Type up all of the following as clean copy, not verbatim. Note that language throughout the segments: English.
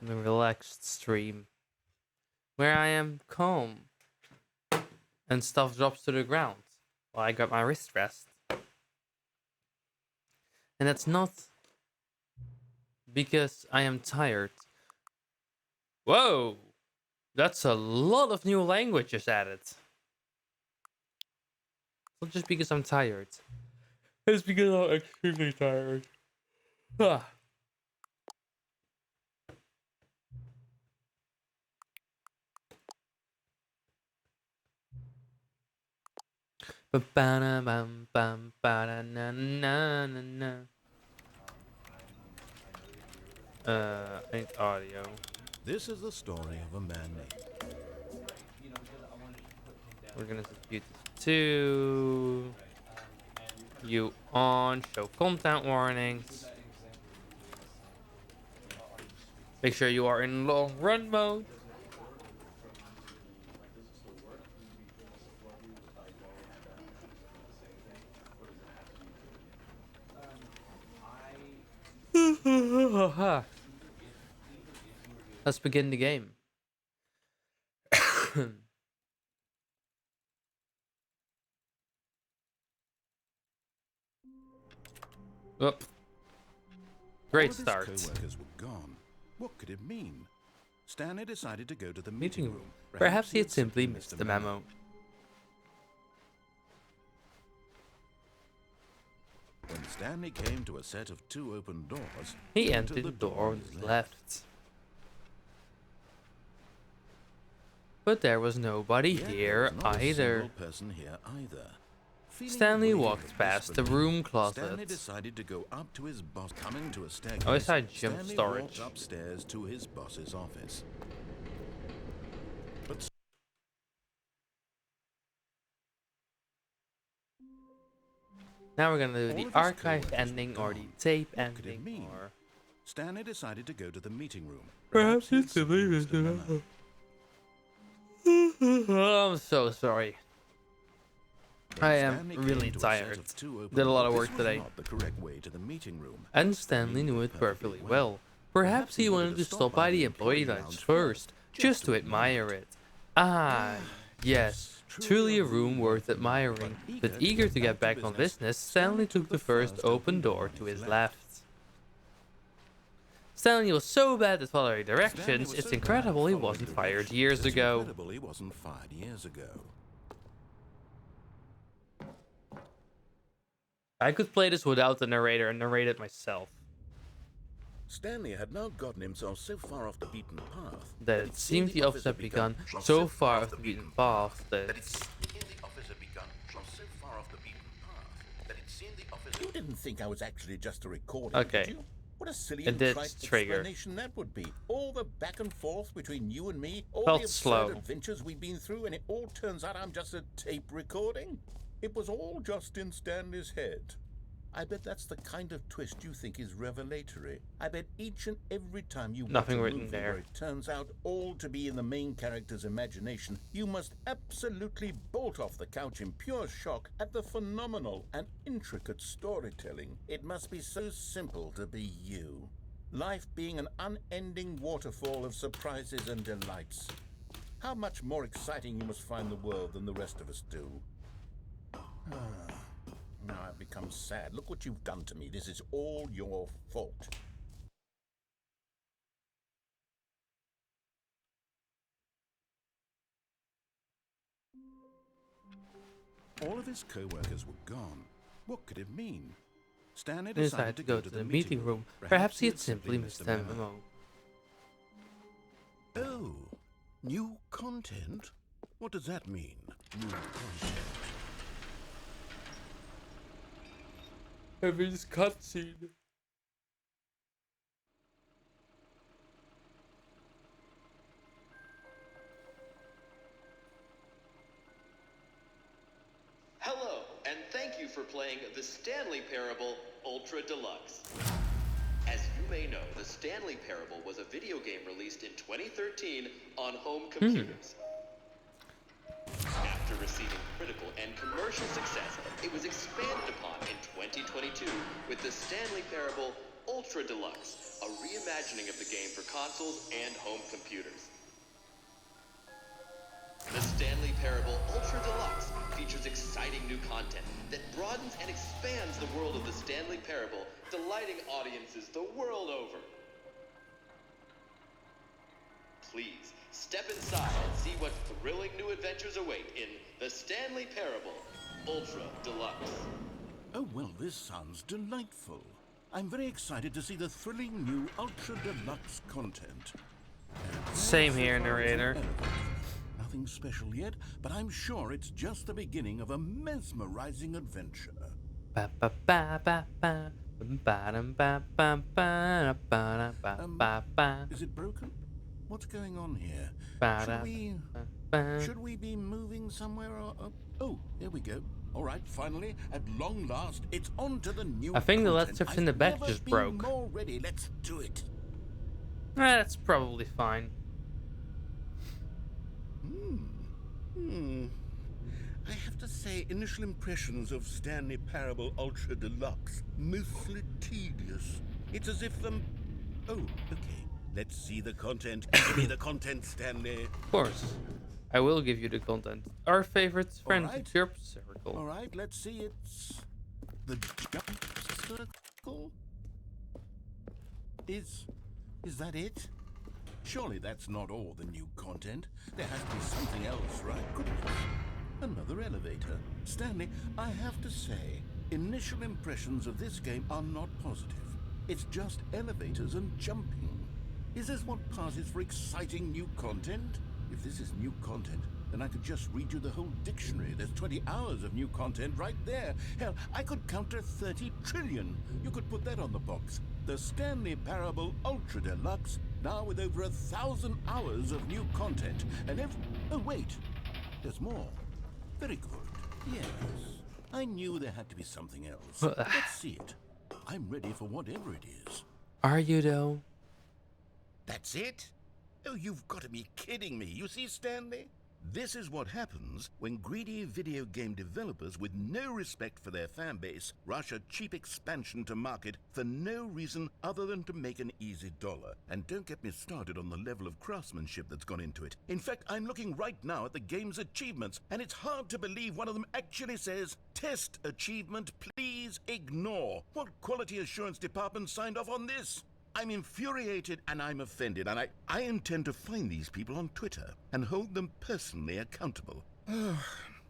a relaxed stream where I am calm and stuff drops to the ground while I grab my wrist rest. And that's not because I am tired. Whoa! That's a lot of new languages added. Not just because I'm tired. It's because I'm extremely tired. Ah. Ba-ba-da-bam, bam, ba-da-na-na-na-na. I need audio. This is the story of a man named. We're gonna dispute this too. You on, show content warnings. Make sure you are in long run mode. Let's begin the game. Oh, great All of his start. co-workers were gone. What could it mean? Stanley decided to go to the Meeting meeting room. room. Perhaps he had simply missed the memo. When Stanley came to a set of two open doors, He entered the door on his left. But there was nobody Yet there here was not a either. single person here either. Feeling Stanley weary walked of past the this room Stanley closet. decided to go up to his boss. Coming to a staircase, Oh, it's like jump Stanley storage. walked upstairs to his boss's office. But Now we're gonna do All the of his archive co-workers ending were or the gone. tape What could it ending mean? or Stanley decided to go to the meeting room. perhaps he it's simply missed the memo. memo. I'm so sorry. I am Stanley really came to a set tired. of two open Did a lot of doors. work This was today. not the correct way to the meeting room. And Stanley knew it perfectly well. Perhaps he wanted to stop by the employee lounge first, just to admire it. Ah, yes, truly a room worth admiring. But eager to get back on business, Stanley took the first open door to his left. Stanley was so bad at following Stanley directions, was it's so incredible bad he at wasn't following fired directions, years it's ago. incredible he wasn't fired years ago. I could play this without the narrator and narrate it myself. Stanley had now gotten himself so far off the beaten path That it seemed the office had begun so far off the beaten path that You didn't think I was actually just a recording, Okay. did you? What a silly It and did trite trigger. explanation that would be. All the back and forth between you and me, all Felt the absurd slow. adventures we've been through, and it all turns out I'm just a tape recording? It was all just in Stanley's head. I bet that's the kind of twist you think is revelatory. I bet each and every time you watch Nothing a written movie there. where it turns out all to be in the main character's imagination, you must absolutely bolt off the couch in pure shock at the phenomenal and intricate storytelling. It must be so simple to be you. Life being an unending waterfall of surprises and delights. How much more exciting you must find the world than the rest of us do. Now I've become sad. Look what you've done to me. This is all your fault. All of his co-workers were gone. What could it mean? Stanley he decided to go to the meeting room. Perhaps he had simply missed the memo. Oh, new content? What does that mean? New content. Every cutscene. Hello, and thank you for playing the Stanley Parable Ultra Deluxe. As you may know, the Stanley Parable was a video game released in 2013 on home computers. After receiving critical and commercial success, it was expanded upon in 2022 with the Stanley Parable Ultra Deluxe, a reimagining of the game for consoles and home computers. The Stanley Parable Ultra Deluxe features exciting new content that broadens and expands the world of the Stanley Parable, delighting audiences the world over. Please, step inside and see what thrilling new adventures await in The Stanley Parable Ultra Deluxe. Oh, well, this sounds delightful. I'm very excited to see the thrilling new Ultra Deluxe content. Same here, narrator. Nothing special yet, but I'm sure it's just the beginning of a mesmerizing adventure. Ba ba ba ba ba ba ba ba ba ba ba ba. Is it broken? What's going on here? Should we be moving somewhere or... Oh, here we go. All right, finally, at long last, it's on to the new I think the content. letter in the back just broke. More ready. Let's do it. That's probably fine. I have to say, initial impressions of Stanley Parable Ultra Deluxe, mostly tedious. It's as if them... Oh, okay. Let's see the content. Give me the content, Stanley. Of course. I will give you the content. Our favorite friend, right. Chirp Circle. All right, let's see. It's the jump circle. Is that it? Surely that's not all the new content. There has to be something else, right? Goodness. Another elevator. Stanley, I have to say, initial impressions of this game are not positive. It's just elevators and jumping. Is this what passes for exciting new content? If this is new content, then I could just read you the whole dictionary. There's 20 hours of new content right there. Hell, I could counter 30 trillion. You could put that on the box. The Stanley Parable Ultra Deluxe, now with over 1,000 hours of new content. And oh, wait. There's more. Very good. Yes. I knew there had to be something else. Let's see it. I'm ready for whatever it is. Are you, though? That's it? Oh, you've got to be kidding me. You see, Stanley? This is what happens when greedy video game developers with no respect for their fan base rush a cheap expansion to market for no reason other than to make an easy dollar. And don't get me started on the level of craftsmanship that's gone into it. In fact, I'm looking right now at the game's achievements, and it's hard to believe one of them actually says, "Test achievement, please ignore." What quality assurance department signed off on this? I'm infuriated and I'm offended, and I intend to find these people on Twitter and hold them personally accountable.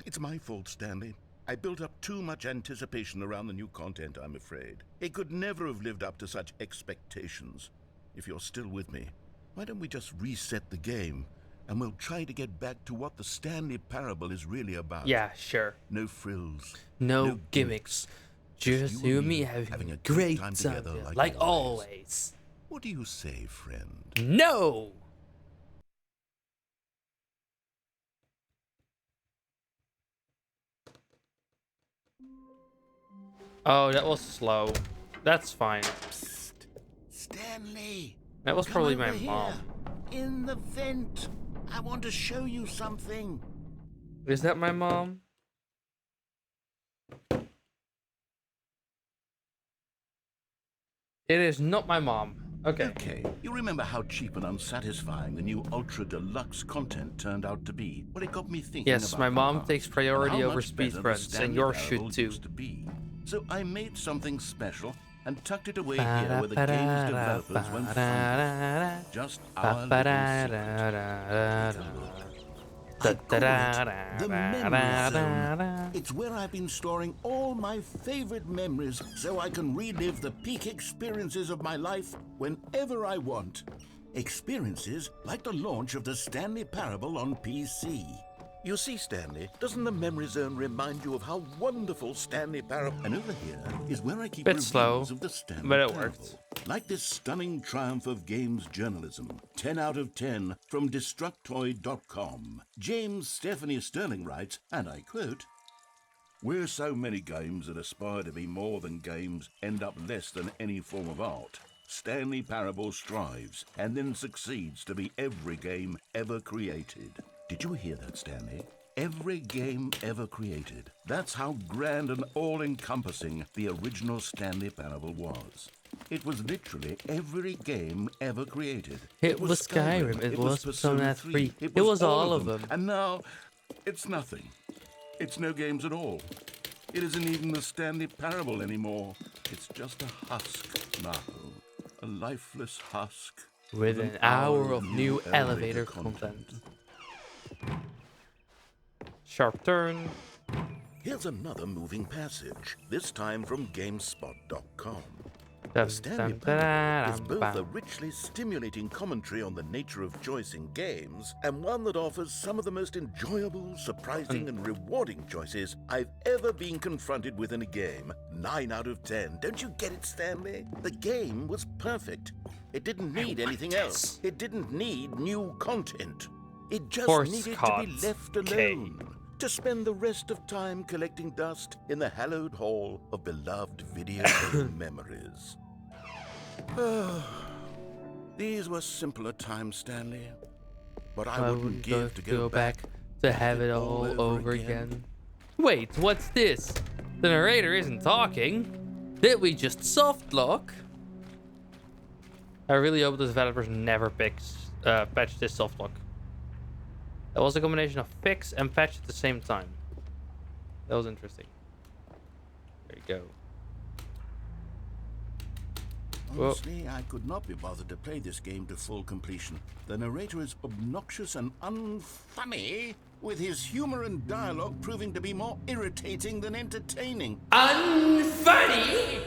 It's my fault, Stanley. I built up too much anticipation around the new content, I'm afraid. It could never have lived up to such expectations. If you're still with me, why don't we just reset the game and we'll try to get back to what the Stanley Parable is really about. Yeah, sure. No frills. No gimmicks. Just you and me having a great time together, like always. What do you say, friend? No! Oh, that was slow. That's fine. Psst. Stanley! That was probably my over mom. Here. In the vent. I want to show you something. Is that my mom? It is not my mom. Okay. You remember how cheap and unsatisfying the new Ultra Deluxe content turned out to be? Well, it got me thinking Yes, about my mom the past takes and priority how over much better the speedruns, and Stanley yours Parable should too. used to be. So I made something special and tucked it away here where the game's developers won't find it. Just our little secret. Take a look. I call it the Memory Zone. It's where I've been storing all my favorite memories so I can relive the peak experiences of my life whenever I want. Experiences like the launch of the Stanley Parable on PC. You see, Stanley, doesn't the Memory Zone remind you of how wonderful Stanley Parable... And over here is where I keep Bit reviews slow, of the Stanley but it Parable. worked. Like this stunning triumph of games journalism. 10 out of 10 from Destructoid.com. James Stephanie Sterling writes, and I quote, "Where so many games that aspire to be more than games end up less than any form of art, Stanley Parable strives and then succeeds to be every game ever created." Did you hear that, Stanley? Every game ever created. That's how grand and all-encompassing the original Stanley Parable was. It was literally every game ever created. It was Skyrim, it was Persona 3, it was all of them. And now, it's nothing. It's no games at all. It isn't even the Stanley Parable anymore. It's just a husk now. A lifeless husk. With an hour of new elevator content. Sharp turn. Here's another moving passage, this time from GameSpot.com. Dun, The Stanley dun, Parable is dun, both dun. a richly stimulating commentary on the nature of choice in games, and one that offers some of the most enjoyable, surprising, and rewarding choices I've ever been confronted with in a game. 9 out of 10. Don't you get it, Stanley? The game was perfect. It didn't need anything else. It didn't need new content. It just Horse needed to be cards. left Okay. alone. To spend the rest of time collecting dust in the hallowed hall of beloved video game memories. These were simpler times, Stanley. But I wouldn't give to go back to have it all over again. Wait, what's this? The narrator isn't talking. Did we just soft lock? I really hope the developers never patch this soft lock. That was a combination of fix and patch at the same time. That was interesting. There you go. Honestly, I could not be bothered to play this game to full completion. The narrator is obnoxious and unfunny, with his humor and dialogue proving to be more irritating than entertaining. Unfunny!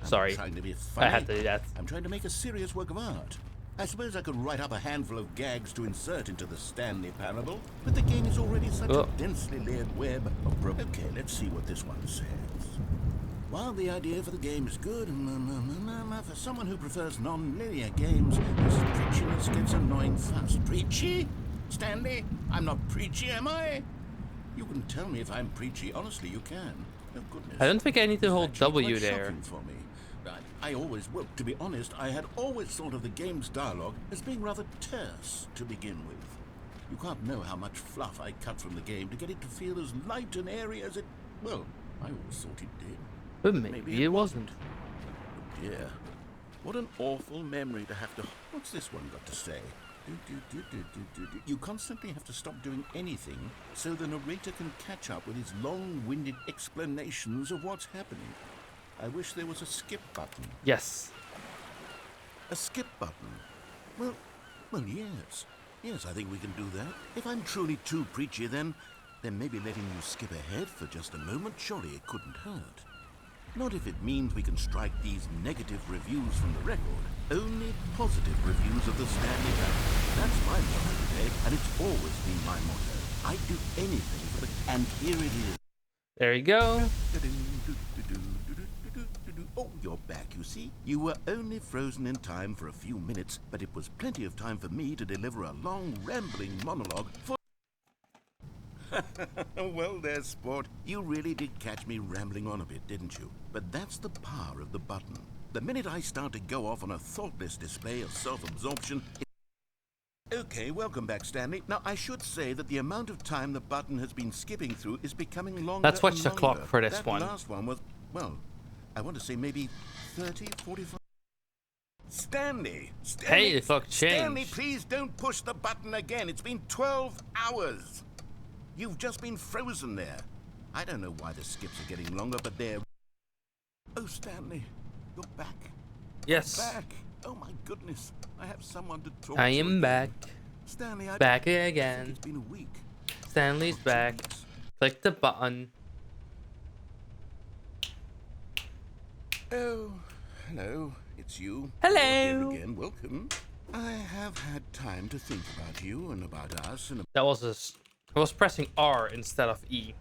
Sorry, I'm trying to be funny. I had to do that. I'm trying to make a serious work of art. I suppose I could write up a handful of gags to insert into the Stanley Parable, but the game is already such a densely layered web of Okay, let's see what this one says. While the idea for the game is good, for someone who prefers non-linear games, this preachiness gets annoying fast. Preachy? Stanley? I'm not preachy, am I? You can tell me if I'm preachy. Honestly, you can. Oh, goodness. I don't think I need to It's hold actually W quite there. shocking for me. Well, to be honest, I had always thought of the game's dialogue as being rather terse to begin with. You can't know how much fluff I cut from the game to get it to feel as light and airy as it... Well, I always thought it did. But maybe it wasn't. Oh dear. What an awful memory to have to... What's this one got to say? You constantly have to stop doing anything so the narrator can catch up with his long-winded explanations of what's happening. I wish there was a skip button. Yes. A skip button? Well, yes. Yes, I think we can do that. If I'm truly too preachy, then maybe letting you skip ahead for just a moment, surely it couldn't hurt. Not if it means we can strike these negative reviews from the record. Only positive reviews of the Stanley Parable. That's my motto today, and it's always been my motto. I'd do anything for the... And here it is. There you go. Oh, you're back, you see. You were only frozen in time for a few minutes, but it was plenty of time for me to deliver a long, rambling monologue for... Well there, sport. You really did catch me rambling on a bit, didn't you? But that's the power of the button. The minute I start to go off on a thoughtless display of self-absorption... Okay, welcome back, Stanley. Now, I should say that the amount of time the button has been skipping through is becoming longer. Let's watch and the clock longer. for this that one. Last one was, well, I want to say maybe 30, 45... Stanley! Hey, the clock Stanley, changed. please don't push the button again. It's been 12 hours. You've just been frozen there. I don't know why the skips are getting longer, but they're... Oh, Stanley, you're back. Yes. Back. Oh, my goodness. I have someone to talk I to. am back. Stanley, Back I again. think it's been a week. Stanley's back. Click the button. Oh, hello. It's you. Hello. You're here again. Welcome. I have had time to think about you and about us and That was I was pressing R instead of E.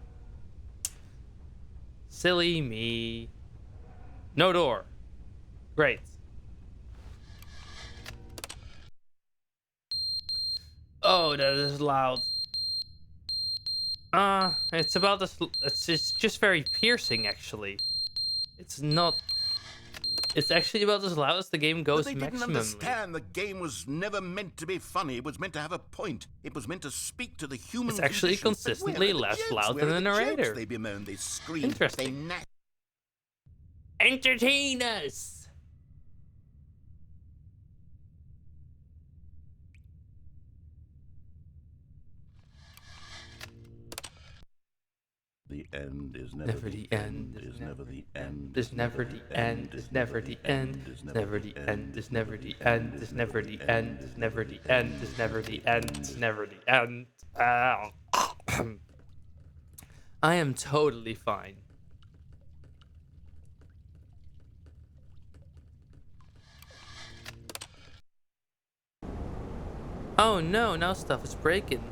Silly me. No door. Great. Oh, that is loud. It's about this. It's just very piercing, actually. It's not. It's actually about as loud as the game goes But they didn't maximum. understand the game was never meant to be funny. It was meant to have a point. It was meant to speak to the human It's actually condition. But consistently where are the less jokes? loud Where than are the jokes? narrator. They bemoan, they scream, Interesting. they Entertain us. end is Never the end is never the end. Is never the end. Is never the end. Is never the end. Is never the end. Is never the end. Is never the end. Is never the end. Is never the end. I am totally fine. Oh no, now stuff is breaking.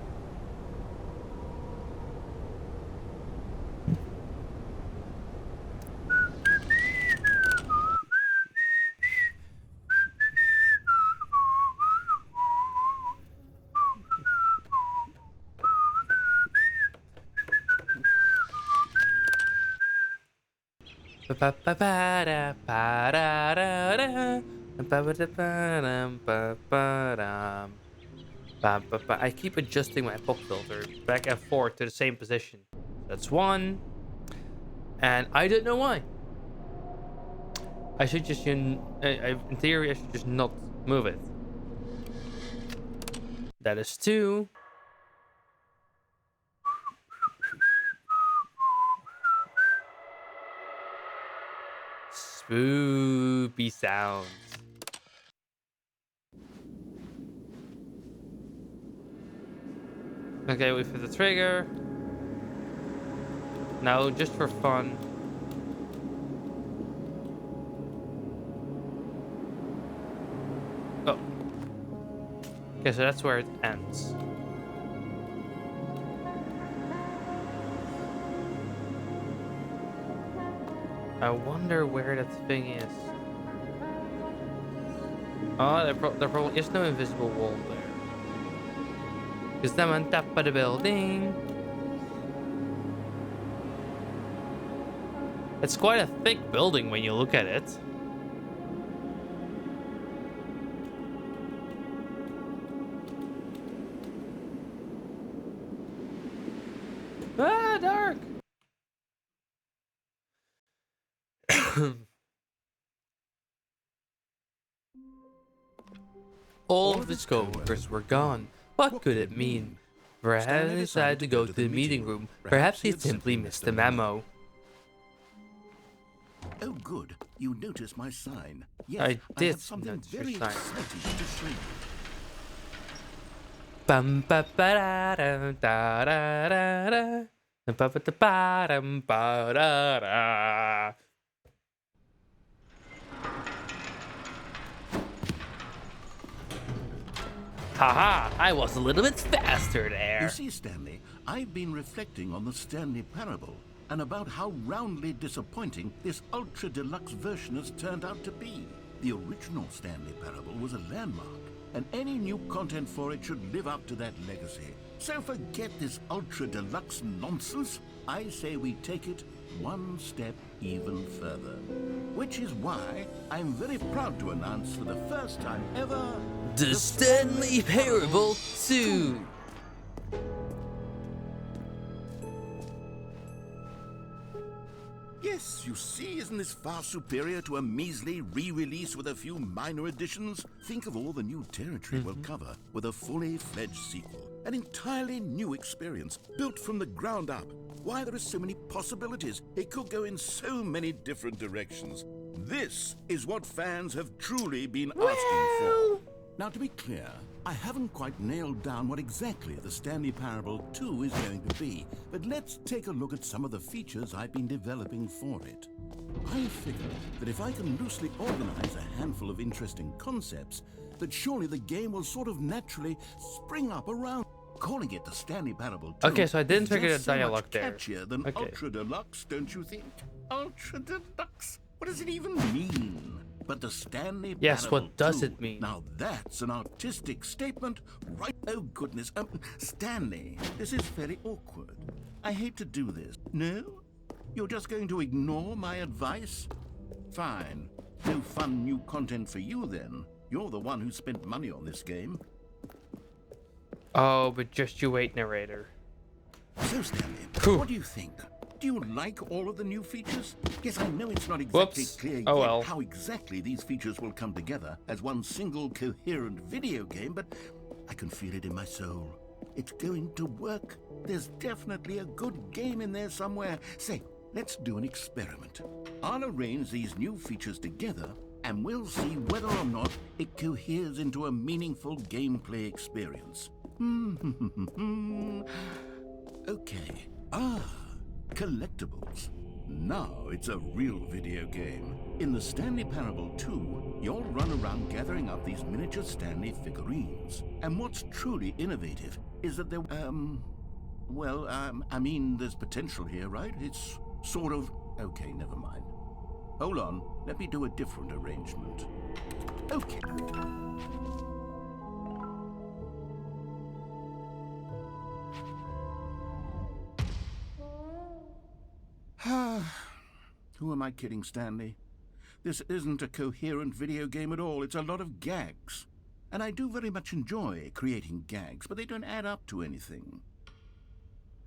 I keep adjusting my pop filter back and forth to the same position. That's one. And I don't know why. I should just, in theory, I should just not move it. That is two. Spoopy sounds. Okay, wait for the trigger. Now, just for fun. Oh. Okay, so that's where it ends. I wonder where that thing is. Oh, there probably is no invisible wall there. Because I'm on top of the building. It's quite a thick building when you look at it. Ah, dark! All of his coworkers were gone. What could it mean? Perhaps he decided to go to the meeting room. Perhaps he simply missed the memo. Oh, good. You noticed my sign. Yes, I did have something notice your very sign. exciting to show you. Bum ba ba da da da da da da. Ba ba da ba dum ba da da. Haha, I was a little bit faster there. You see, Stanley, I've been reflecting on the Stanley Parable and about how roundly disappointing this ultra deluxe version has turned out to be. The original Stanley Parable was a landmark, and any new content for it should live up to that legacy. So forget this ultra deluxe nonsense. I say we take it one step even further. Which is why I'm very proud to announce for the first time ever The Stanley Parable 2. Yes, you see, isn't this far superior to a measly re-release with a few minor additions? Think of all the new territory we'll cover with a fully fledged sequel. An entirely new experience, built from the ground up. Why, there are so many possibilities. It could go in so many different directions. This is what fans have truly been asking for. Now, to be clear, I haven't quite nailed down what exactly the Stanley Parable 2 is going to be, but let's take a look at some of the features I've been developing for it. I figure that if I can loosely organize a handful of interesting concepts, that surely the game will sort of naturally spring up around. Calling it the Stanley Parable 2 Okay, so I didn't is trigger just the so dialogue much there. catchier than Okay. Ultra Deluxe, don't you think? Ultra Deluxe? What does it even mean? But the Stanley Yes, Parable what does 2, it mean? Now that's an artistic statement, right? Oh goodness, Stanley, this is very awkward. I hate to do this. No? You're just going to ignore my advice? Fine. No fun new content for you then. You're the one who spent money on this game. Oh, but just you wait, narrator. So, Stanley, Phew. what do you think? Do you like all of the new features? Yes, I know it's not exactly Whoops. clear Oh, yet well. how exactly these features will come together as one single coherent video game, but I can feel it in my soul. It's going to work There's definitely a good game in there somewhere. Say, let's do an experiment. I'll arrange these new features together, and we'll see whether or not it coheres into a meaningful gameplay experience. Okay. Collectibles. Now it's a real video game. In the Stanley Parable 2, you'll run around gathering up these miniature Stanley figurines. And what's truly innovative is that I mean, there's potential here, right? It's sort of... Okay, never mind. Hold on, let me do a different arrangement. Okay. Who am I kidding, Stanley? This isn't a coherent video game at all. It's a lot of gags. And I do very much enjoy creating gags, but they don't add up to anything.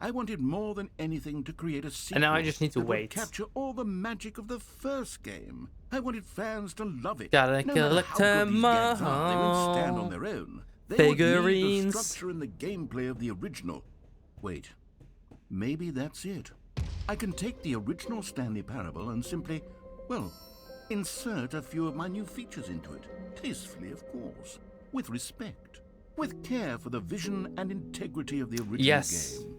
I wanted more than anything to create a sequel And now I just need to that would wait. capture all the magic of the first game. I wanted fans to love it. Gotta No matter collect how good these gags are, they won't stand them on their own. They figurines. would need the structure and the gameplay of the original. Wait, maybe that's it. I can take the original Stanley Parable and simply, well, insert a few of my new features into it. Tastefully, of course. With respect. With care for the vision and integrity of the original Yes. game.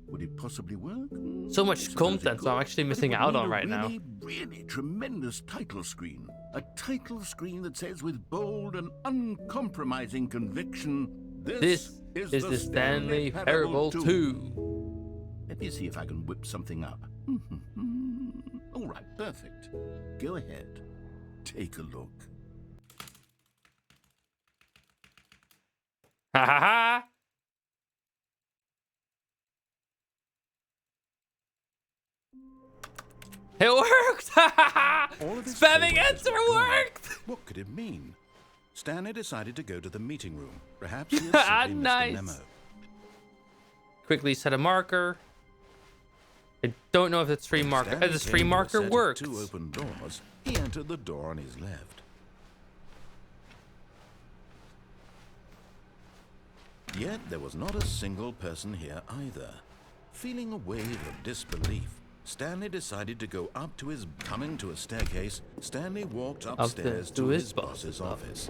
Would it possibly work? So much I suppose it content, so I'm could, actually but it missing would out need on a right now. Really tremendous title screen. A title screen that says with bold and uncompromising conviction, This is the Stanley Parable 2. Let me see if I can whip something up. All right, perfect. Go ahead. Take a look. Ha ha ha! It worked! All of this Spamming progress enter was gone. worked! What could it mean? Stanley decided to go to the meeting room. Perhaps he had simply Nice. missed a memo. Quickly set a marker. I don't know if the stream marker. Stanley The came stream to a marker set of works. 2 open doors. He entered the door on his left. Yet there was not a single person here either. Feeling a wave of disbelief, Stanley decided to go up to his... Coming to a staircase, Stanley walked upstairs to his boss's office.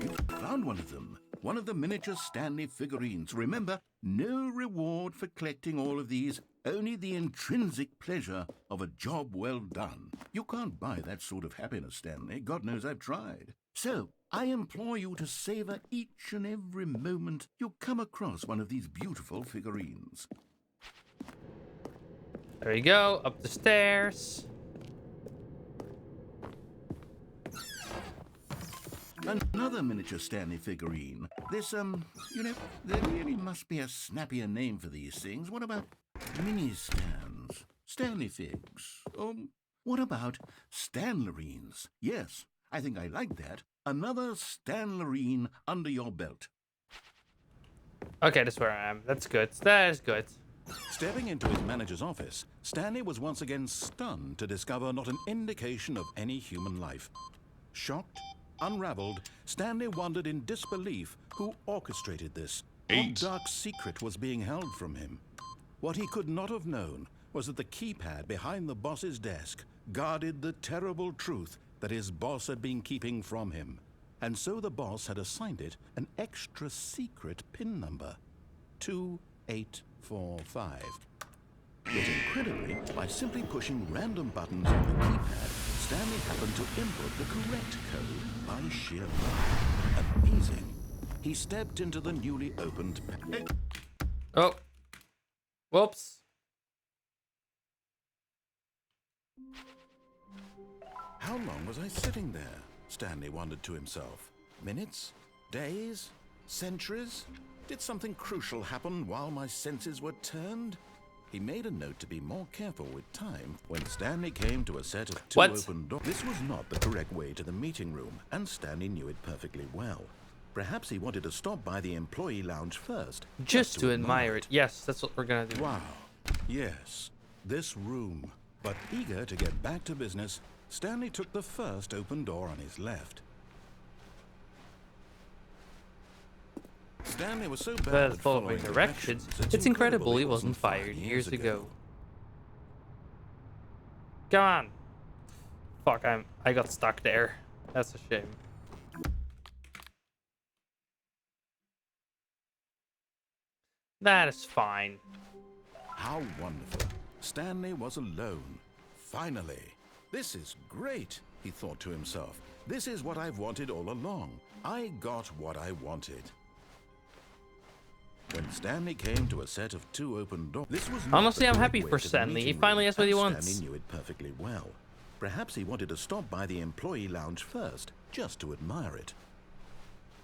You found one of them. One of the miniature Stanley figurines. Remember, no reward for collecting all of these, only the intrinsic pleasure of a job well done. You can't buy that sort of happiness, Stanley. God knows I've tried. So, I implore you to savor each and every moment you come across one of these beautiful figurines. There we go. Up the stairs. Another miniature Stanley figurine. This, there really must be a snappier name for these things. What about mini stands? Stanley figs? What about Stanlerines? Yes, I think I like that. Another Stanlerine under your belt. Okay, that's where I am. That's good. That is good. Stepping into his manager's office, Stanley was once again stunned to discover not an indication of any human life. Shocked, unraveled, Stanley wondered in disbelief who orchestrated this. What dark secret was being held from him? What he could not have known was that the keypad behind the boss's desk guarded the terrible truth that his boss had been keeping from him. And so the boss had assigned it an extra secret PIN number, 2845. Yet incredibly, by simply pushing random buttons on the keypad, Stanley happened to input the correct code by sheer luck. Amazing. He stepped into the newly opened... Oh. Whoops. How long was I sitting there? Stanley wondered to himself. Minutes? Days? Centuries? Did something crucial happen while my senses were turned? He made a note to be more careful with time when Stanley came to a set of 2 open doors. This was not the correct way to the meeting room, and Stanley knew it perfectly well. Perhaps he wanted to stop by the employee lounge first. Just to admire it. Yes, that's what we're gonna do. Wow. Yes, this room. But eager to get back to business, Stanley took the first open door on his left. Stanley was so bad But at following directions, it's incredible he wasn't fired years ago. Come on. Fuck, I got stuck there. That's a shame. That is fine. How wonderful. Stanley was alone. Finally. This is great, he thought to himself. This is what I've wanted all along. I got what I wanted. When Stanley came to a set of 2 open doors, this was not Honestly, the I'm correct happy way for to the Stanley. He meeting finally room, has what he and wants. Stanley knew it perfectly well. Perhaps he wanted to stop by the employee lounge first, just to admire it.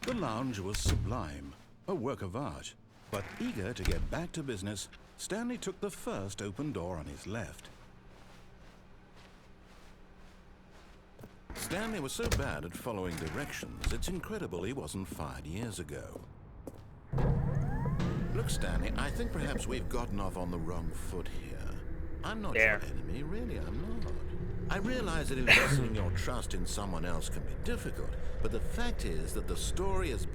The lounge was sublime, a work of art. But eager to get back to business, Stanley took the first open door on his left. Stanley was so bad at following directions, it's incredible he wasn't fired years ago. Look, Stanley, I think perhaps we've gotten off on the wrong foot here. I'm not your enemy, really, I'm not. I realize that investing your trust in someone else can be difficult, but the fact is that the story is...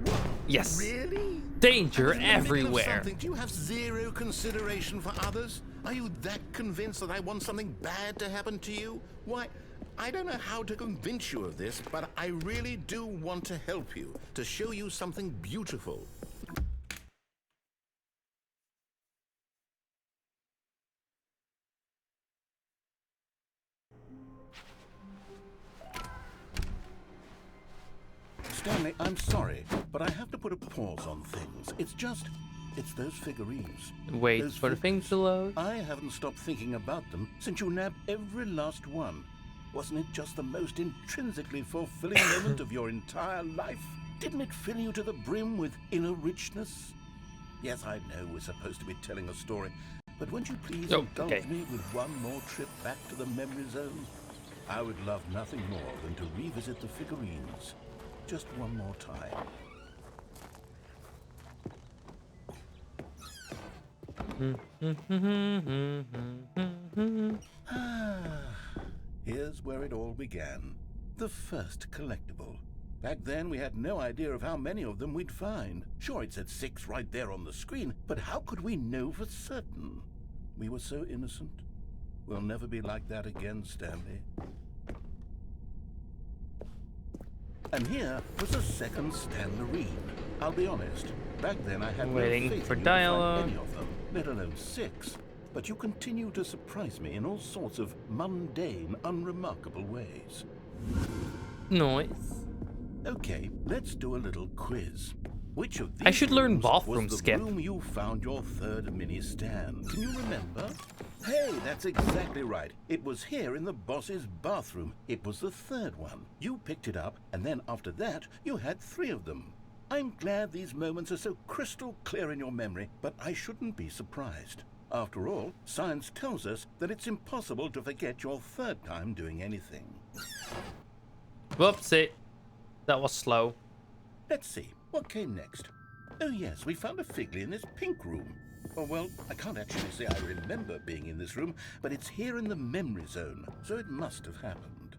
Yes. Really? Danger In the middle of everywhere. something, do you have zero consideration for others? Are you that convinced that I want something bad to happen to you? Why, I don't know how to convince you of this, but I really do want to help you, to show you something beautiful. Stanley, I'm sorry, but I have to put a pause on things. It's those figurines. Wait Those for the thing to load. I haven't stopped thinking about them since you nabbed every last one. Wasn't it just the most intrinsically fulfilling moment of your entire life? Didn't it fill you to the brim with inner richness? Yes, I know we're supposed to be telling a story, but won't you please indulge me with one more trip back to the memory zone? I would love nothing more than to revisit the figurines. Just one more time. Here's where it all began. The first collectible. Back then, we had no idea of how many of them we'd find. Sure, it said 6 right there on the screen, but how could we know for certain? We were so innocent. We'll never be like that again, Stanley. And here was a second Stanlerine. I'll be honest, back then I had Waiting no faith for in you dialogue. to find any of them, let alone 6. But you continue to surprise me in all sorts of mundane, unremarkable ways. Nice. Okay, let's do a little quiz. Which of these I should learn rooms bathroom was the skip. room you found your third mini stand? Can you remember? Hey, that's exactly right. It was here in the boss's bathroom. It was the third one. You picked it up, and then after that, you had 3 of them. I'm glad these moments are so crystal clear in your memory, but I shouldn't be surprised. After all, science tells us that it's impossible to forget your third time doing anything. Whoopsie. That was slow. Let's see, what came next? Oh yes, we found a Figley in this pink room. Oh well, I can't actually say I remember being in this room, but it's here in the memory zone, so it must have happened.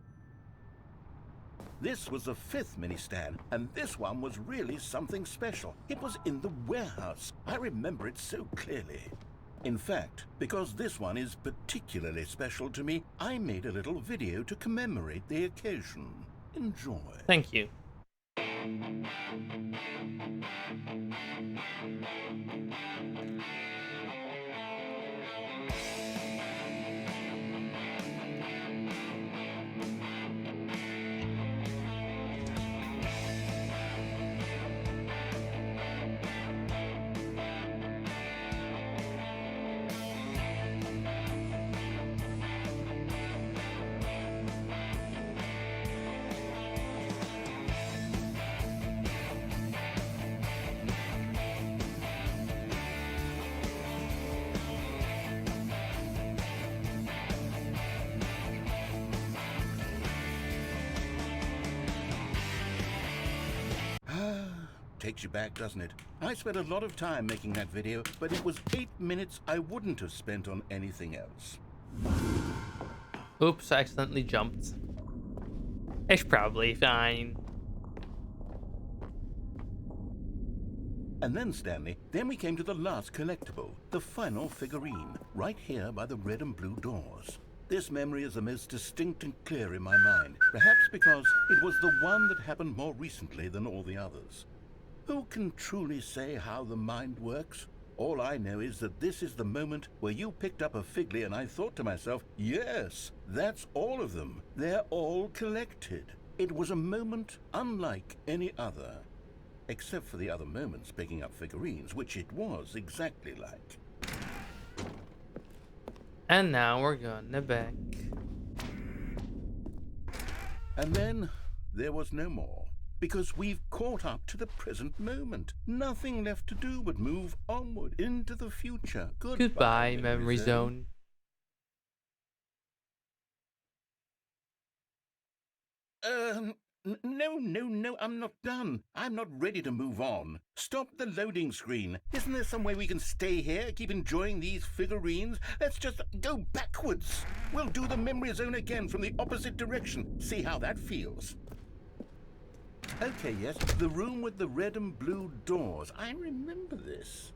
This was the 5th mini stand, and this one was really something special. It was in the warehouse. I remember it so clearly. In fact, because this one is particularly special to me, I made a little video to commemorate the occasion. Enjoy. Thank you. Takes you back, doesn't it? I spent a lot of time making that video, but it was 8 minutes I wouldn't have spent on anything else. Oops, I accidentally jumped. It's probably fine. And then, Stanley, then we came to the last collectible, the final figurine, right here by the red and blue doors. This memory is the most distinct and clear in my mind, perhaps because it was the one that happened more recently than all the others. Who can truly say how the mind works? All I know is that this is the moment where you picked up a Figly and I thought to myself, yes, that's all of them. They're all collected. It was a moment unlike any other. Except for the other moments picking up figurines, which it was exactly like. And now we're going back. And then there was no more, because we've caught up to the present moment. Nothing left to do but move onward into the future. Goodbye, memory zone. No, I'm not done. I'm not ready to move on. Stop the loading screen. Isn't there some way we can stay here, keep enjoying these figurines? Let's just go backwards. We'll do the memory zone again from the opposite direction. See how that feels. Okay, yes, the room with the red and blue doors. I remember this.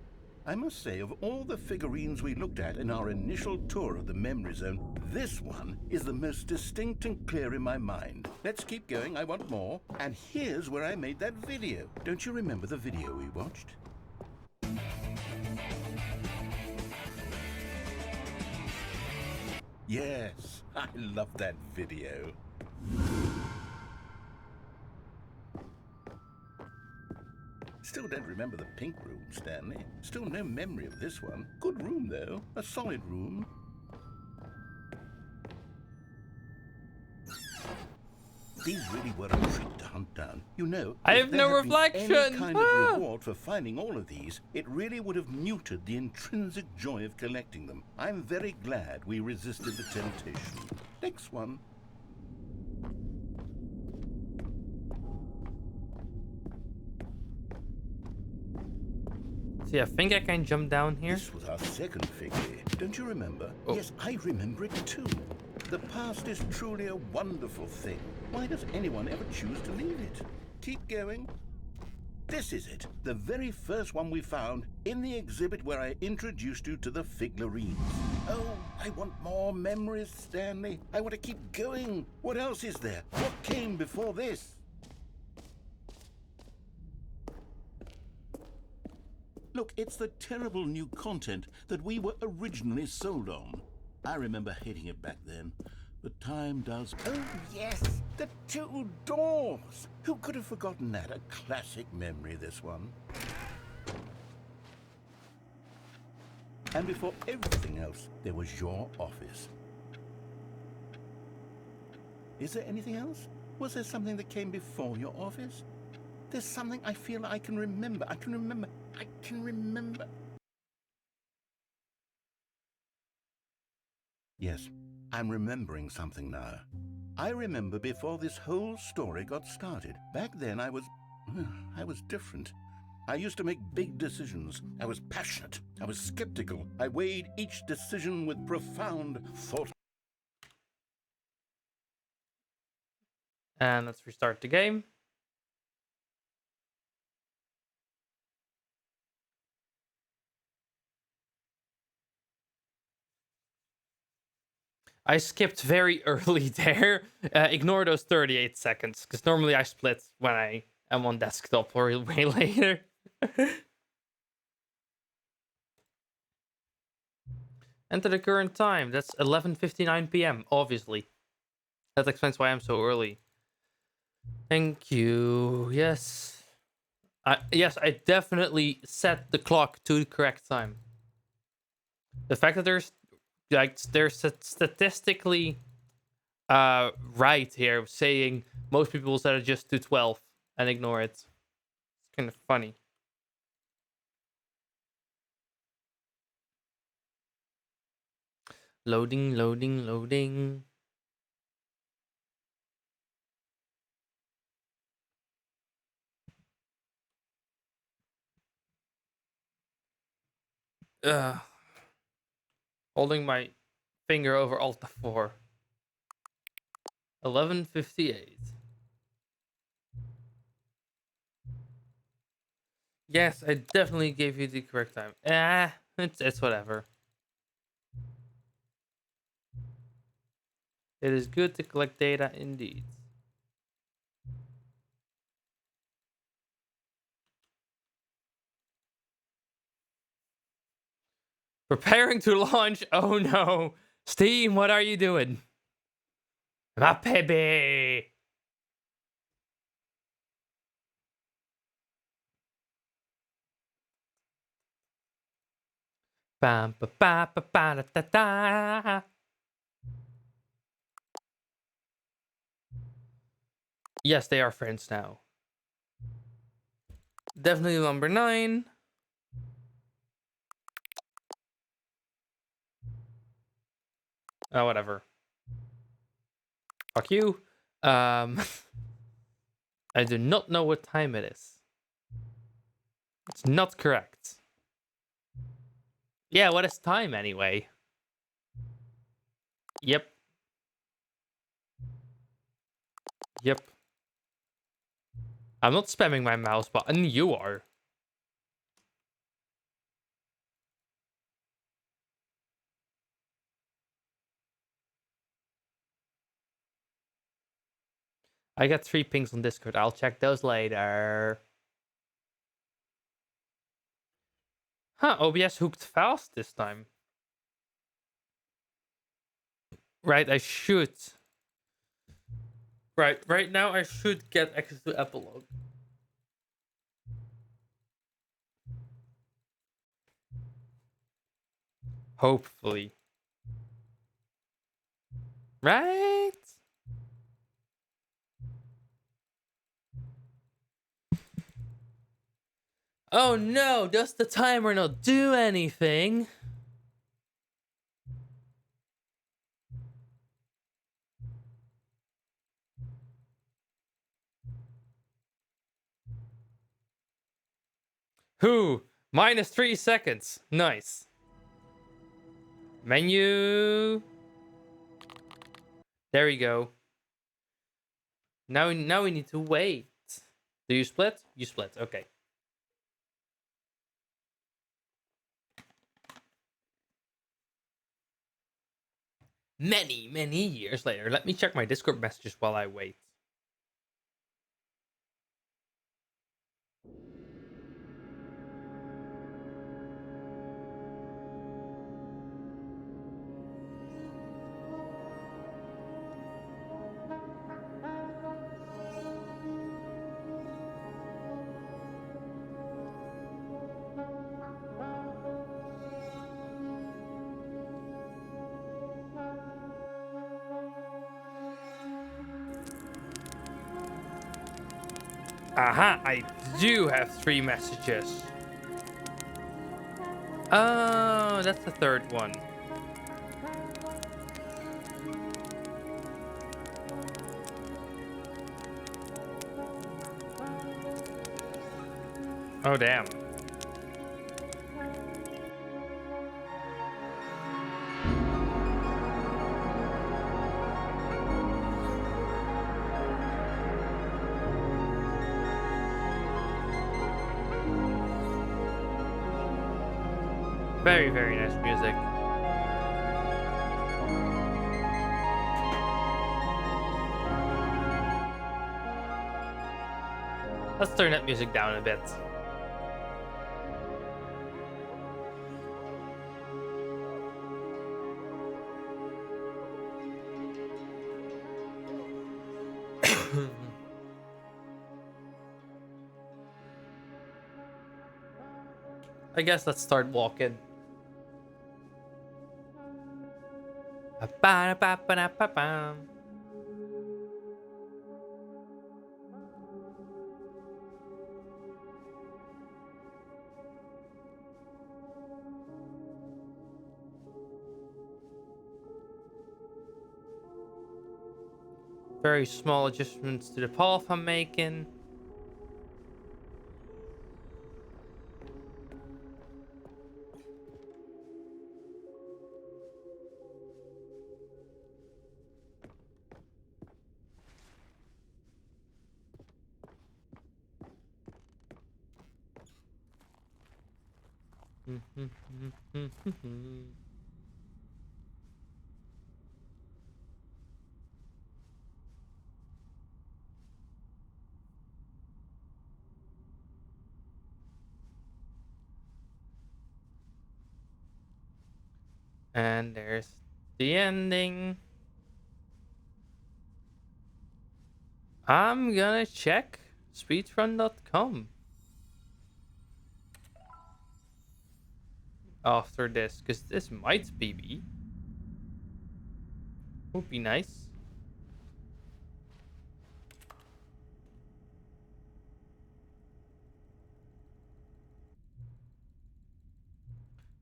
I must say, of all the figurines we looked at in our initial tour of the memory zone, this one is the most distinct and clear in my mind. Let's keep going, I want more. And here's where I made that video. Don't you remember the video we watched? Yes, I love that video. Still don't remember the pink room, Stanley. Still no memory of this one. Good room, though. A solid room. These really were a treat to hunt down. You know, I if have there no had been reflection. any kind of reward for finding all of these, it really would have muted the intrinsic joy of collecting them. I'm very glad we resisted the temptation. Next one. See, I think I can jump down here. This was our second figure. Don't you remember? Oh. Yes, I remember it too. The past is truly a wonderful thing. Why does anyone ever choose to leave it? Keep going. This is it. The very first one we found in the exhibit where I introduced you to the figurines. Oh, I want more memories, Stanley. I want to keep going. What else is there? What came before this? Look, it's the terrible new content that we were originally sold on. I remember hating it back then, but time does... Oh, yes, the two doors. Who could have forgotten that? A classic memory, this one. And before everything else, there was your office. Is there anything else? Was there something that came before your office? There's something I feel I can remember. I can remember. Yes, I'm remembering something now. I remember before this whole story got started. Back then I was different. I used to make big decisions. I was passionate. I was skeptical. I weighed each decision with profound thought. And let's restart the game. I skipped very early there. Ignore those 38 seconds, because normally I split when I am on desktop or way later. Enter the current time. That's 11:59 p.m. Obviously, that explains why I'm so early. Thank you. Yes, I definitely set the clock to the correct time. The fact that there's statistically right here saying most people will set it just to 12 and ignore it. It's kind of funny. Loading. Holding my finger over Alt F4. 11:58. Yes, I definitely gave you the correct time. It's whatever. It is good to collect data indeed. Preparing to launch. Oh no. Steam, what are you doing? My baby. Bam, ba, ba, ba, ba, da, da, da. Yes, they are friends now. Definitely number 9. Oh, whatever. Fuck you. I do not know what time it is. It's not correct. Yeah, what is time anyway? Yep. Yep. I'm not spamming my mouse button. You are. I got 3 pings on Discord. I'll check those later. Huh, OBS hooked fast this time. Right, I should. Right now I should get access to Epilogue. Hopefully. Right? Oh no, does the timer not do anything? Who? -3 seconds. Nice. Menu. There we go. Now we need to wait. Do you split? You split. Okay. Many years later. Let me check my Discord messages while I wait. Aha, I do have 3 messages. Oh, that's the third one. Oh, damn. Very nice music. Let's turn that music down a bit. I guess let's start walking. Very small adjustments to the path I'm making. And there's the ending. I'm gonna check speedrun.com after this, because this might be me. Would be nice.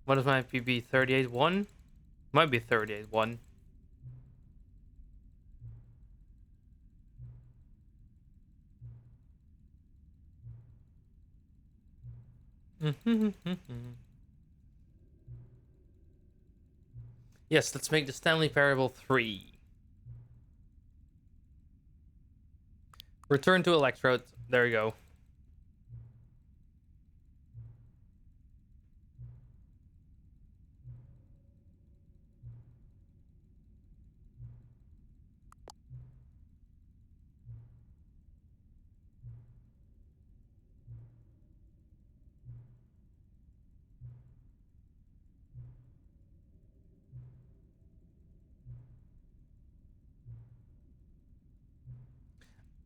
What is my PB? 38.1? Might be 38.1. Yes, let's make the Stanley Parable 3. Return to Electrode. There you go.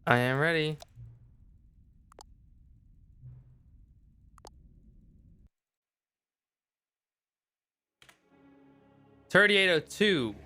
I am ready. $38.02.